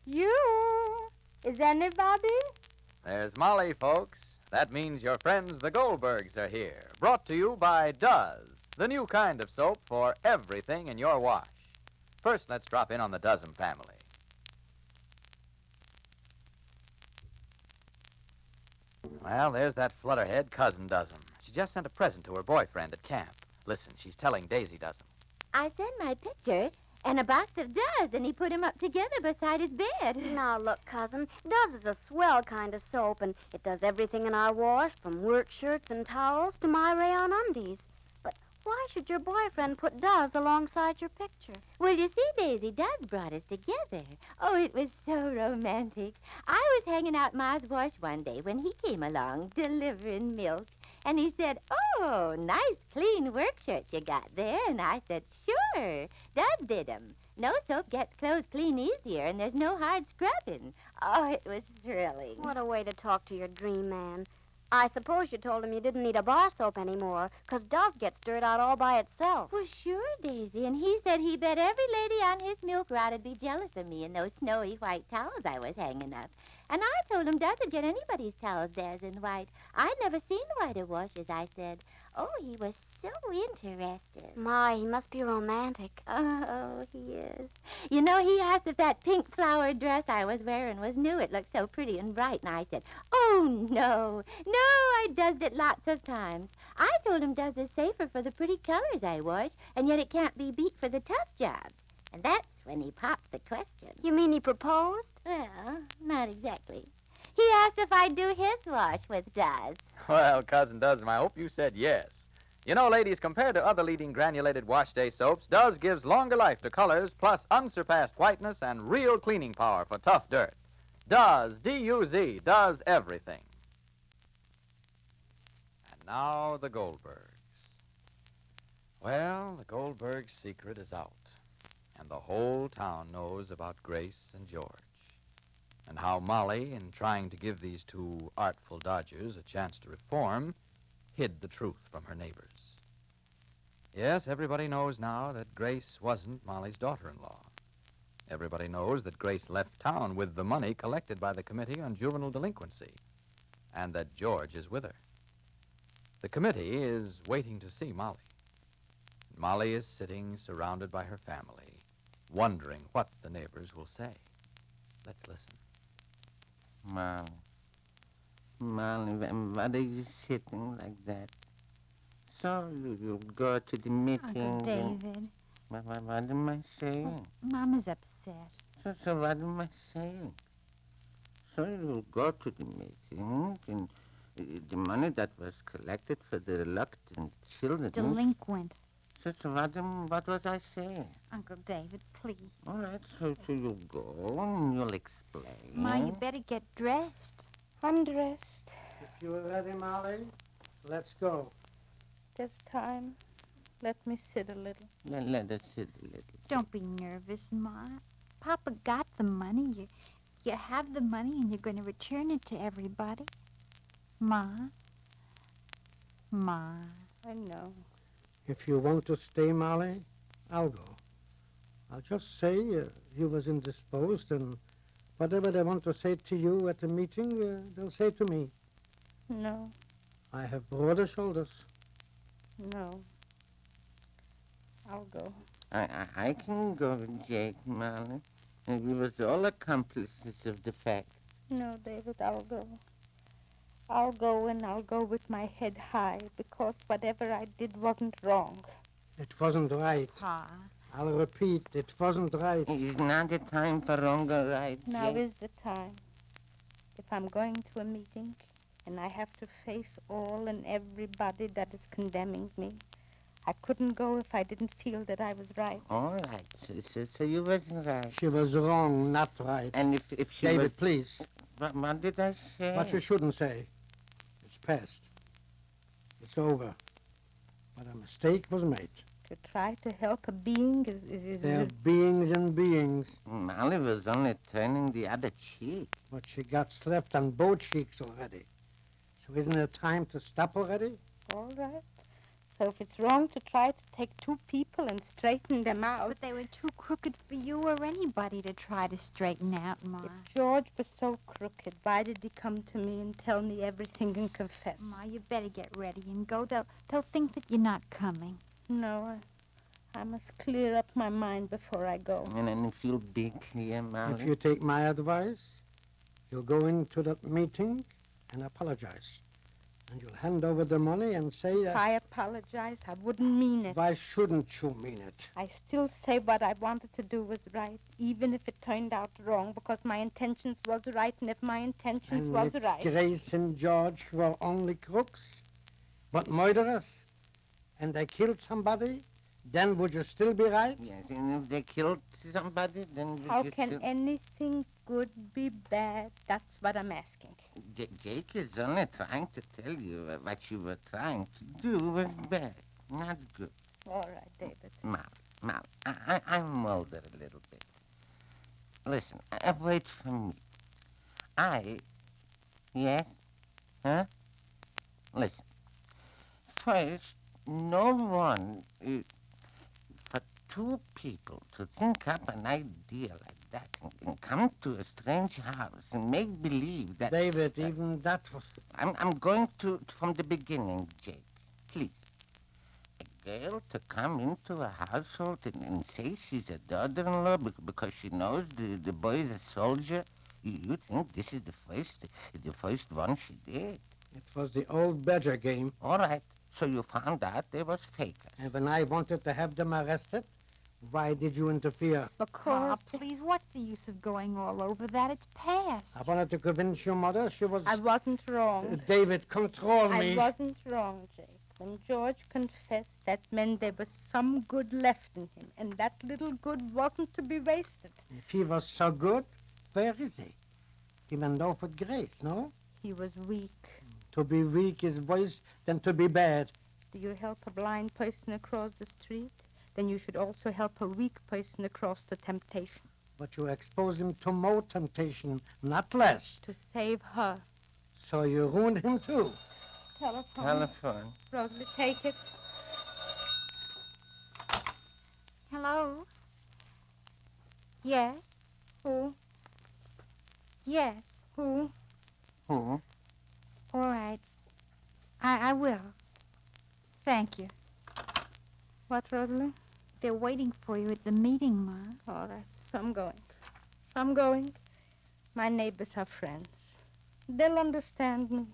You? Is anybody? There's Molly, folks. That means your friends, the Goldbergs, are here. Brought to you by Does, the new kind of soap for everything in your wash. First, let's drop in on the Dozen family. Well, there's that flutterhead cousin Dozen. She just sent a present to her boyfriend at camp. Listen, she's telling Daisy Dozen. I sent my picture and a box of Does, and he put them up together beside his bed. Now, look, cousin, Does is a swell kind of soap, and it does everything in our wash, from work shirts and towels to my rayon undies. But why should your boyfriend put Does alongside your picture? Well, you see, Daisy, Does brought us together. Oh, it was so romantic. I was hanging out Ma's wash one day when he came along delivering milk. And he said, "Oh, nice clean work shirts you got there." And I said, "Sure, Does did 'em. No soap gets clothes clean easier, and there's no hard scrubbing." Oh, it was thrilling. What a way to talk to your dream man. I suppose you told him you didn't need a bar soap anymore, 'cause Does gets dirt out all by itself. Well, sure, Daisy. And he said he bet every lady on his milk rod would be jealous of me and those snowy white towels I was hanging up. And I told him Doesn't get anybody's towels theirs in white. I'd never seen whiter washes, I said. Oh, he was so interested. My, he must be romantic. Oh, he is. You know, he asked if that pink flowered dress I was wearing was new. It looked so pretty and bright. And I said, "Oh, no. No, I does it lots of times." I told him Does is safer for the pretty colors I wash, and yet it can't be beat for the tough jobs. And that's when he popped the question. You mean he proposed? Well, not exactly. He asked if I'd do his wash with Does. Well, Cousin Dozen, I hope you said yes. You know, ladies, compared to other leading granulated wash day soaps, Does gives longer life to colors, plus unsurpassed whiteness and real cleaning power for tough dirt. Does, D-U-Z, does everything. And now the Goldbergs. Well, the Goldbergs' secret is out, and the whole town knows about Grace and George, and how Molly, in trying to give these two artful dodgers a chance to reform, hid the truth from her neighbors. Yes, everybody knows now that Grace wasn't Molly's daughter-in-law. Everybody knows that Grace left town with the money collected by the Committee on Juvenile Delinquency, and that George is with her. The committee is waiting to see Molly. Molly is sitting surrounded by her family, wondering what the neighbors will say. Let's listen. Molly, why are you sitting like that? So you'll go to the meeting. Uncle David. What am I saying? Mama's upset. So what am I saying? So you'll go to the meeting, and the money that was collected for the reluctant children. Delinquent. So what was I saying? Uncle David, please. All right, so you'll go and you'll explain. Ma, you better get dressed. I'm dressed. If you're ready, Molly, let's go. This time, let me sit a little. Let us sit a little. Don't be nervous, Ma. Papa got the money. You have the money and you're going to return it to everybody. Ma. I know. If you want to stay, Molly, I'll go. I'll just say you was indisposed, and whatever they want to say to you at the meeting, they'll say to me. No. I have broader shoulders. No. I'll go. I can go, Jake, Molly. And we was all accomplices of the fact. No, David, I'll go. I'll go, and I'll go with my head high, because whatever I did wasn't wrong. It wasn't right. Pa. I'll repeat, it wasn't right. It's not the time for wrong or right, Now Jake. is the time. If I'm going to a meeting, and I have to face all and everybody that is condemning me, I couldn't go if I didn't feel that I was right. All right, so you wasn't right. She was wrong, not right. And if she David, was... please. What did I say? What you shouldn't say. It's past. It's over. But a mistake was made. To try to help a being is They're beings and beings. Molly was only turning the other cheek. But she got slapped on both cheeks already. So isn't it time to stop already? all right. So if it's wrong to try to take two people and straighten them out... But they were too crooked for you or anybody to try to straighten out, Ma. If George was so crooked, why did he come to me and tell me everything and confess? Ma, you better get ready and go. They'll think that you're not coming. No, I must clear up my mind before I go. And then you feel big here, Molly. If you take my advice, you'll go into that meeting and apologize. And you'll hand over the money and say If I apologize, I wouldn't mean it. Why shouldn't you mean it? I still say what I wanted to do was right, even if it turned out wrong, because my intentions was right, and if my intentions And was if right... Grace and George were only crooks, but murderers, and they killed somebody, then would you still be right? Yes, and if they killed somebody, then... How can anything good be bad? That's what I'm asking. Jake is only trying to tell you what you were trying to do was bad, not good. All right, David. Mal, I'm older a little bit. Listen, wait for me. Yes? Huh? Listen. First, no one... for two people to think up an idea like that and come to a strange house and make believe that... David, even that was... I'm going to from the beginning, Jake. Please. A girl to come into a household and say she's a daughter-in-law because she knows the boy's a soldier. You think this is the first one she did? It was the old badger game. All right. So you found out they was fakers. And when I wanted to have them arrested, why did you interfere? Ma, please, what's the use of going all over that? It's past. I wanted to convince your mother she was... I wasn't wrong. David, control me. I wasn't wrong, Jake. When George confessed, that meant there was some good left in him, and that little good wasn't to be wasted. If he was so good, where is he? He went off with Grace, no? He was weak. To be weak is worse than to be bad. Do you help a blind person across the street? Then you should also help a weak person across the temptation. But you expose him to more temptation, not less. To save her. So you ruined him too. Telephone. Rosalie, take it. Hello? Yes? Who? Yes. Who? Who? All right. I will. Thank you. What, Rosalie? They're waiting for you at the meeting, Ma. All right. So I'm going. My neighbors are friends. They'll understand me.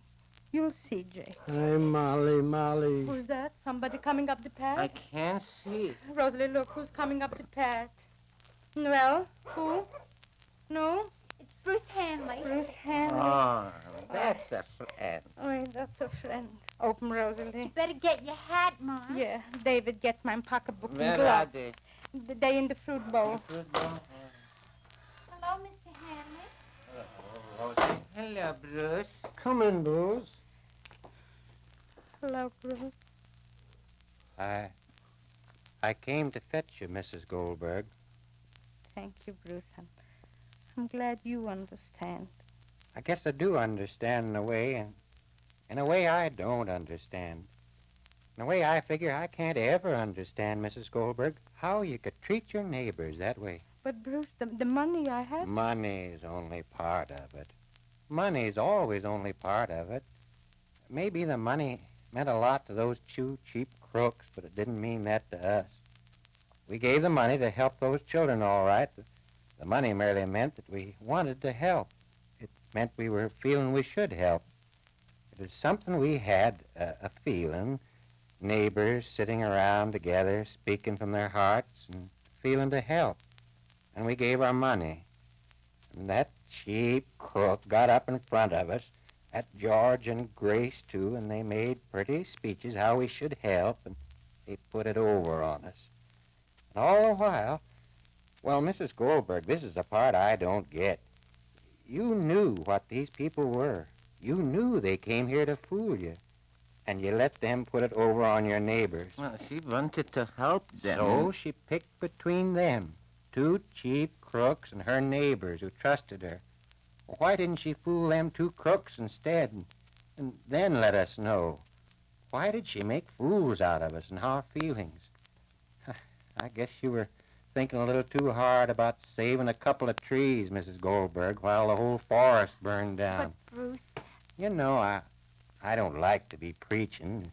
You'll see, Jake. Hey, Molly. Who's that? Somebody coming up the path? I can't see. Rosalie, look, who's coming up the path? Well, who? No? It's Bruce Hanley. Bruce Hanley. Oh, that's a friend. Oh, that's a friend. Open, Rosalie. You better get your hat, Ma. Yeah, David, get my pocketbook and Where gloves. are they? They in the fruit bowl. Hello, Mr. Hanley. Hello, Bruce. Come in, Bruce. Hello, Bruce. I came to fetch you, Mrs. Goldberg. Thank you, Bruce. I'm glad you understand. I guess I do understand in a way, and in a way I don't understand. In a way I figure I can't ever understand, Mrs. Goldberg, how you could treat your neighbors that way. But, Bruce, the money I have... Money's only part of it. Money's always only part of it. Maybe the money meant a lot to those two cheap crooks, but it didn't mean that to us. We gave the money to help those children, all right. The money merely meant that we wanted to help. It meant we were feeling we should help. It was something we had a feeling, neighbors sitting around together, speaking from their hearts and feeling to help. And we gave our money. And that cheap crook got up in front of us, at George and Grace, too, and they made pretty speeches how we should help, and they put it over on us. And all the while, well, Mrs. Goldberg, this is the part I don't get. You knew what these people were. You knew they came here to fool you, and you let them put it over on your neighbors. Well, she wanted to help them. So she picked between them, two cheap crooks and her neighbors who trusted her. Why didn't she fool them two crooks instead and then let us know? Why did she make fools out of us and our feelings? I guess you were thinking a little too hard about saving a couple of trees, Mrs. Goldberg, while the whole forest burned down. But, Bruce... You know, I don't like to be preaching.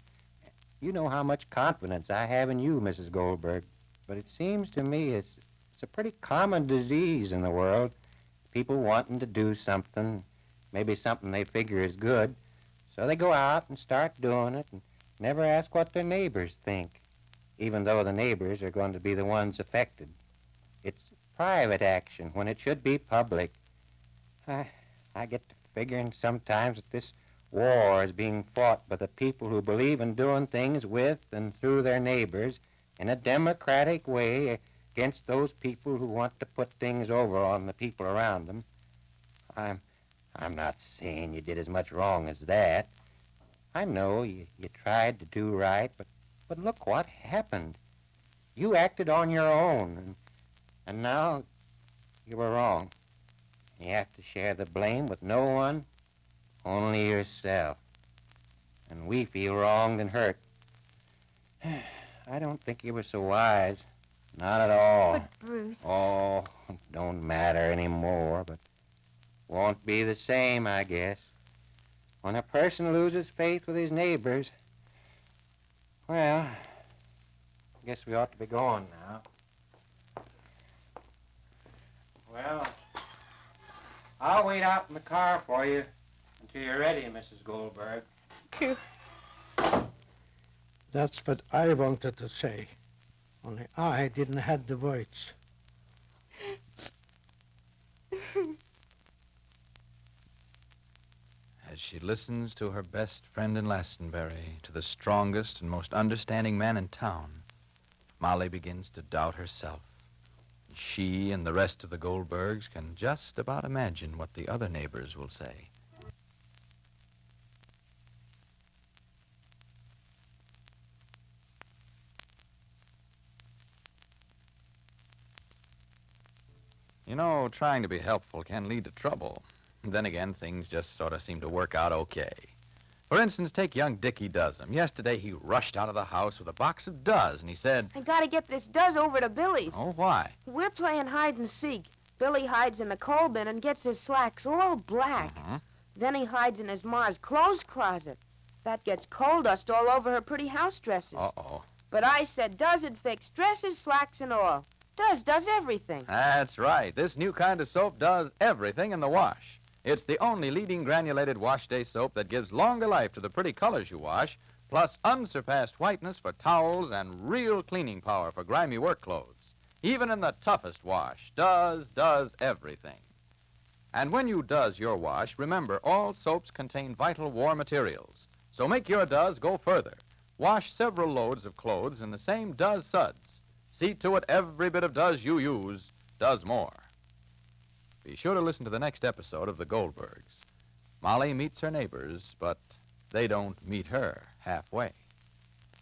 You know how much confidence I have in you, Mrs. Goldberg. But it seems to me it's a pretty common disease in the world. People wanting to do something, maybe something they figure is good, so they go out and start doing it and never ask what their neighbors think, even though the neighbors are going to be the ones affected. It's private action when it should be public. I get to figuring sometimes that this war is being fought by the people who believe in doing things with and through their neighbors in a democratic way against those people who want to put things over on the people around them. I'm not saying you did as much wrong as that. I know you tried to do right, but look what happened. You acted on your own, and now you were wrong. You have to share the blame with no one, only yourself. And we feel wronged and hurt. I don't think you were so wise. Not at all. But, Bruce... Oh, it don't matter anymore, but won't be the same, I guess. When a person loses faith with his neighbors, well, I guess we ought to be going now. Well, I'll wait out in the car for you until you're ready, Mrs. Goldberg. That's what I wanted to say. Only I didn't have the words. As she listens to her best friend in Lastenbury, to the strongest and most understanding man in town, Molly begins to doubt herself. She and the rest of the Goldbergs can just about imagine what the other neighbors will say. You know, trying to be helpful can lead to trouble. And then again, things just sort of seem to work out okay. For instance, take young Dickie Does'em. Yesterday, he rushed out of the house with a box of Does, and he said... I gotta get this Does over to Billy's. Oh, why? We're playing hide and seek. Billy hides in the coal bin and gets his slacks all black. Then he hides in his ma's clothes closet. That gets coal dust all over her pretty house dresses. Uh-oh. But I said Does'd fix dresses, slacks, and all. Does everything. That's right. This new kind of soap does everything in the wash. It's the only leading granulated wash day soap that gives longer life to the pretty colors you wash, plus unsurpassed whiteness for towels and real cleaning power for grimy work clothes. Even in the toughest wash, does everything. And when you does your wash, remember all soaps contain vital war materials. So make your does go further. Wash several loads of clothes in the same does suds. See to it every bit of does you use does more. Be sure to listen to the next episode of The Goldbergs. Molly meets her neighbors, but they don't meet her halfway.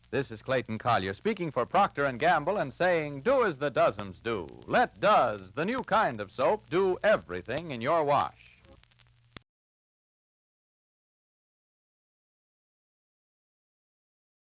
This is Clayton Collier speaking for Procter & Gamble and saying, do as the Does'ems do. Let Does, the new kind of soap, do everything in your wash.